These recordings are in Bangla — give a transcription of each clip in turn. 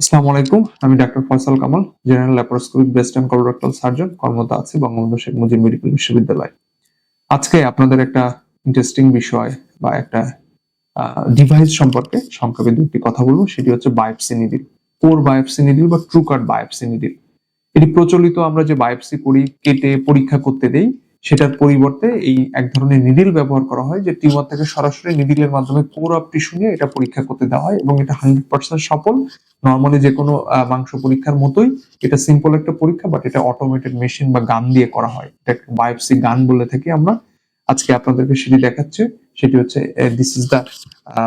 আসসালামু আলাইকুম। আমি doctor Faisal Kamal, general laparoscopic breast and colorectal surgeon, কর্মরত আছি বঙ্গবন্ধু শেখ মুজিব মেডিকেল বিশ্ববিদ্যালয়। আজকে আপনাদের একটা ইন্টারেস্টিং বিষয় বা একটা ডিভাইস সম্পর্কে সংক্ষেপে দুটি কথা বলবো। সেটি হচ্ছে biopsy needle, core biopsy needle বা ট্রুকার্ড বায়োপসি নিডল। এটি প্রচলিত আমরা যে বায়োপসি করি, কেটে পরীক্ষা করতে দেই, সেটার পরিবর্তে এই এক ধরনের নিডল ব্যবহার করা হয় যে টিউমার থেকে সরাসরি নিডলের মাধ্যমে কোর অফ টিস্যু নিয়ে এটা পরীক্ষা করতে দেওয়া হয় এবং এটা 100% সফল। নরমালি যে কোনো মাংস পরীক্ষার মতোই এটা সিম্পল একটা পরীক্ষা, বাট এটা অটোমেটেড মেশিন বা গান দিয়ে করা হয়। এটা বায়োপসি গান বলে থাকি আমরা। আজকে আপনাদেরকে সেটি দেখাচ্ছে। সেটি হচ্ছে দিস ইজ দা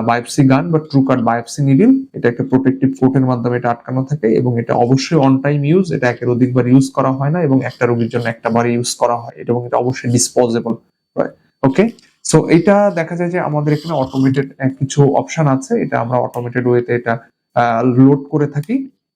বায়োপসি গান বা ট্রুকার্ড বায়োপসি নিডল। এটা একটা প্রোটেক্টিভ কোটের মাধ্যমে এটা আটকানো থাকে এবং এটা অবশ্যই অন টাইম ইউজ। এটা একের অধিকবার ইউজ করা হয় না এবং একটা রোগীর জন্য একটা বার ইউজ করা হয় এবং এটা অবশ্যই ডিসপোজেবল। ওকে, সো এটা দেখা যায় যে আমাদের এখানে অটোমেটেড কিছু অপশন আছে। এটা আমরা অটোমেটেড ওয়েতে এটা লোড করে থাকি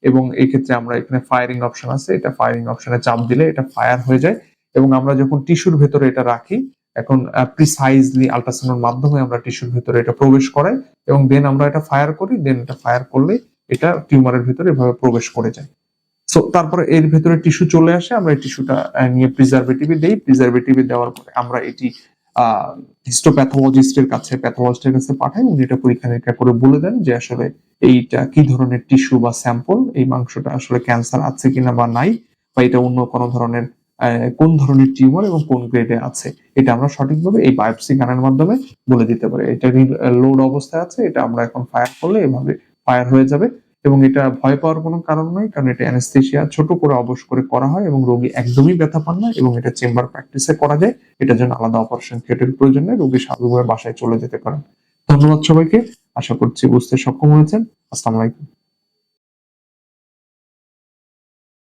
এবং এই ক্ষেত্রে আমরা এখানে ফায়ারিং অপশন আছে। এটা ফায়ারিং অপশনে চাপ দিলে এটা ফায়ার হয়ে যায় এবং আমরা যখন টিস্যুর ভেতরে এটা রাখি, এখন প্রিসাইজলি আল্ট্রাসাউন্ডের মাধ্যমে আমরা টিস্যুর ভেতরে এটা প্রবেশ করাই এবং দেন আমরা এটা ফায়ার করি। দেন এটা ফায়ার করলে এটা টিউমারের ভেতরে এভাবে প্রবেশ করে যায়। সো তারপরে এর ভেতরে টিস্যু চলে আসে, আমরা এই টিস্যুটা নিয়ে প্রিজারভেটিভে দেই। প্রিজারভেটিভে দেওয়ার পরে আমরা এটি হিস্টোপ্যাথোলজিস্টের কাছে পাঠাই। উনি এটা পরীক্ষা নিরীক্ষা করে বলে দেন যে আসলে এইটা কি ধরনের টিস্যু বা স্যাম্পল, এই মাংসটা আসলে ক্যান্সার আছে কিনা বা নাই, বা এটা অন্য কোনো ধরনের কোন ধরনের টিউমার এবং কোন গ্রেডে আছে, এটা আমরা সঠিকভাবে এই বায়োপসি গানের মাধ্যমে বলে দিতে পারি। এটা লোড অবস্থায় আছে, এটা আমরা এখন ফায়ার করলে এভাবে ফায়ার হয়ে যাবে এবং এটা ভয় পাওয়ার কোনো কারণ নয়, কারণ এটা অ্যানেস্থেসিয়া ছোট করে অবশ করে করা হয় এবং রোগী একদমই ব্যথা পান না এবং এটা চেম্বার প্র্যাকটিসে করা যায়। এটার জন্য আলাদা অপারেশন থিয়েটারের প্রয়োজন নেই, রোগী স্বাভাবিকভাবে বাসায় চলে যেতে পারেন। ধন্যবাদ সবাইকে। আশা করছি বুঝতে সক্ষম হয়েছেন। আসসালামু আলাইকুম।